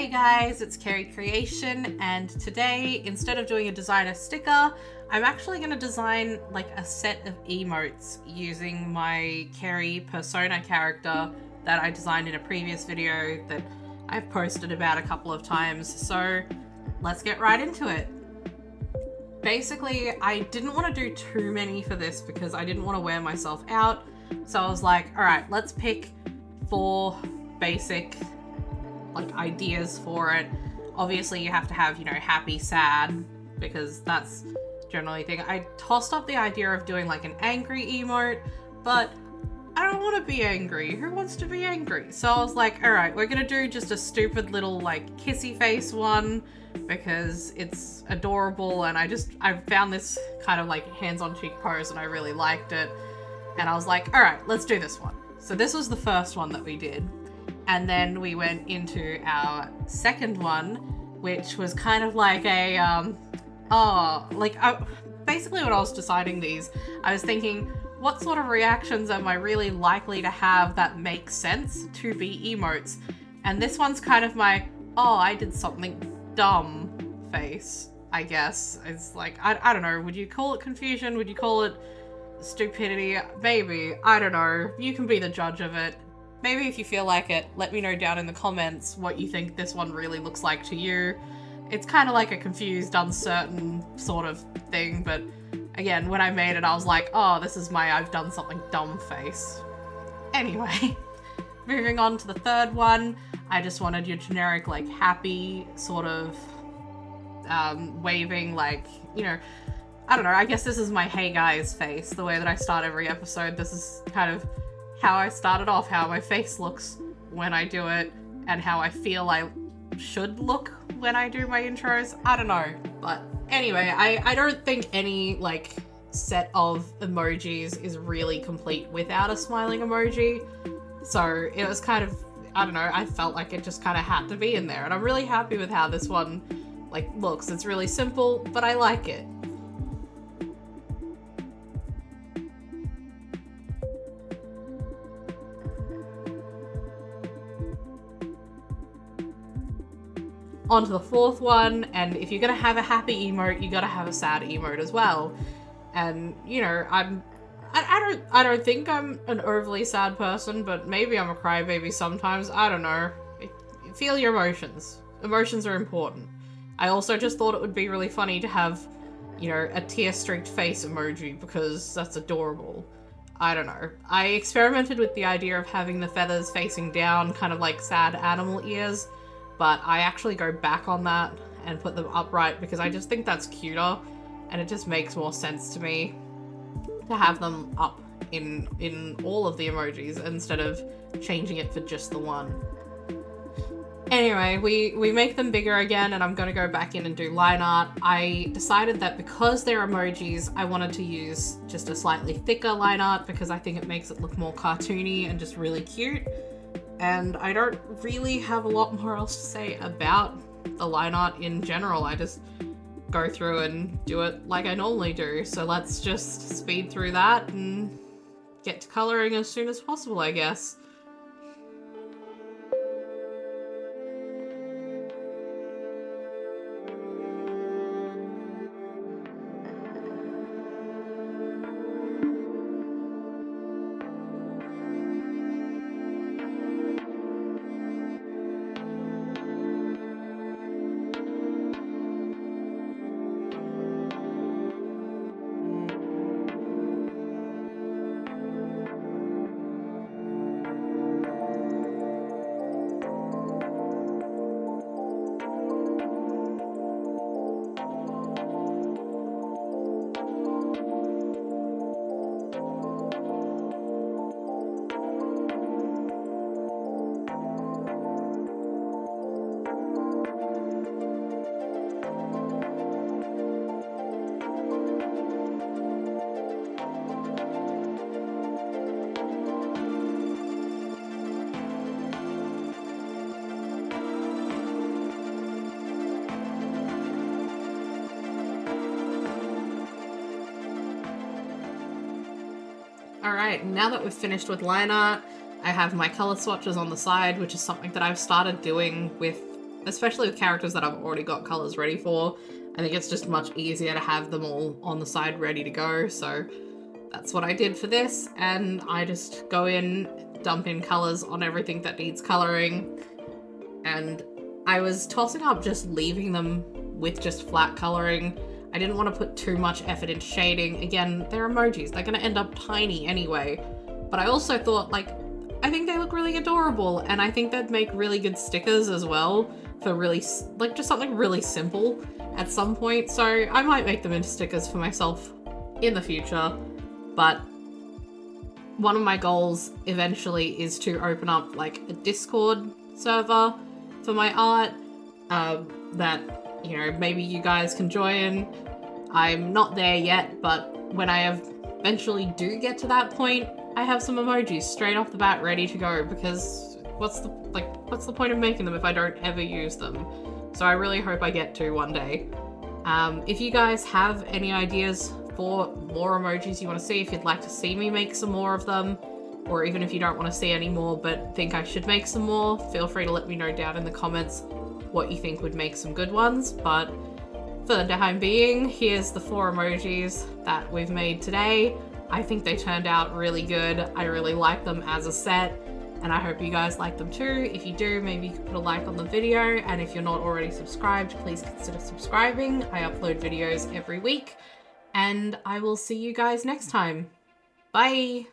Hey guys, it's Carrie Creation, and today, instead of doing a designer sticker, I'm actually going to design like a set of emotes using my Carrie persona character that I designed in a previous video that I've posted about a couple of times. So let's get right into it. Basically, I didn't want to do too many for this because I didn't want to wear myself out. So I was like, all right, let's pick 4 basic ideas for it. Obviously you have to have, happy, sad, because that's generally a thing. I tossed up the idea of doing like an angry emote, but I don't want to be angry. Who wants to be angry? So I was like, all right, we're gonna do just a stupid little like kissy face one because it's adorable, and I found this kind of like hands on cheek pose and I really liked it, and I was like, all right, let's do this one. So this was the first one that we did. And then we went into our second one, which was kind of like a, basically when I was deciding these, I was thinking, what sort of reactions am I really likely to have that make sense to be emotes? And this one's kind of my, oh, I did something dumb face, I guess. It's like, I don't know, would you call it confusion? Would you call it stupidity? Maybe, I don't know. You can be the judge of it. Maybe if you feel like it, let me know down in the comments what you think this one really looks like to you. It's kind of like a confused, uncertain sort of thing, but again, when I made it, I was like, oh, this is my I've done something dumb face. Anyway, moving on to the third one, I just wanted your generic, like, happy sort of waving, like, I don't know, I guess this is my hey guys face, the way that I start every episode. This is kind of how I started off, how my face looks when I do it, and how I feel I should look when I do my intros. I don't know. But anyway, I don't think any, like, set of emojis is really complete without a smiling emoji. So it was kind of, I don't know, I felt like it just kind of had to be in there. And I'm really happy with how this one, like, looks. It's really simple, but I like it. On to the fourth one, and if you're gonna have a happy emote, you gotta have a sad emote as well. And I don't think I'm an overly sad person, but maybe I'm a crybaby sometimes. I don't know. Feel your emotions. Emotions are important. I also just thought it would be really funny to have, a tear-streaked face emoji because that's adorable. I don't know. I experimented with the idea of having the feathers facing down, kind of like sad animal ears, but I actually go back on that and put them upright because I just think that's cuter, and it just makes more sense to me to have them up in all of the emojis instead of changing it for just the one. Anyway, we make them bigger again, and I'm gonna go back in and do line art. I decided that because they're emojis, I wanted to use just a slightly thicker line art because I think it makes it look more cartoony and just really cute. And I don't really have a lot more else to say about the line art in general. I just go through and do it like I normally do. So let's just speed through that and get to coloring as soon as possible, I guess. Alright, now that we've finished with line art, I have my color swatches on the side, which is something that I've started doing with especially with characters that I've already got colors ready for. I think it's just much easier to have them all on the side ready to go. So that's what I did for this, and I just go in, dump in colors on everything that needs coloring, and I was tossing up just leaving them with just flat coloring. I didn't want to put too much effort into shading. Again, they're emojis, they're going to end up tiny anyway, but I also thought, like, I think they look really adorable, and I think they'd make really good stickers as well for really, like, just something really simple at some point. So I might make them into stickers for myself in the future. But one of my goals eventually is to open up like a Discord server for my art that, you know, maybe you guys can join. I'm not there yet, but when I eventually do get to that point, I have some emojis straight off the bat ready to go, because what's the point of making them if I don't ever use them? So I really hope I get to one day. If you guys have any ideas for more emojis you want to see, if you'd like to see me make some more of them, or even if you don't want to see any more but think I should make some more, feel free to let me know down in the comments what you think would make some good ones. But for the time being, here's the 4 emojis that we've made today. I think they turned out really good. I really like them as a set, and I hope you guys like them too. If you do, maybe you can put a like on the video, and if you're not already subscribed, please consider subscribing. I upload videos every week, and I will see you guys next time. Bye!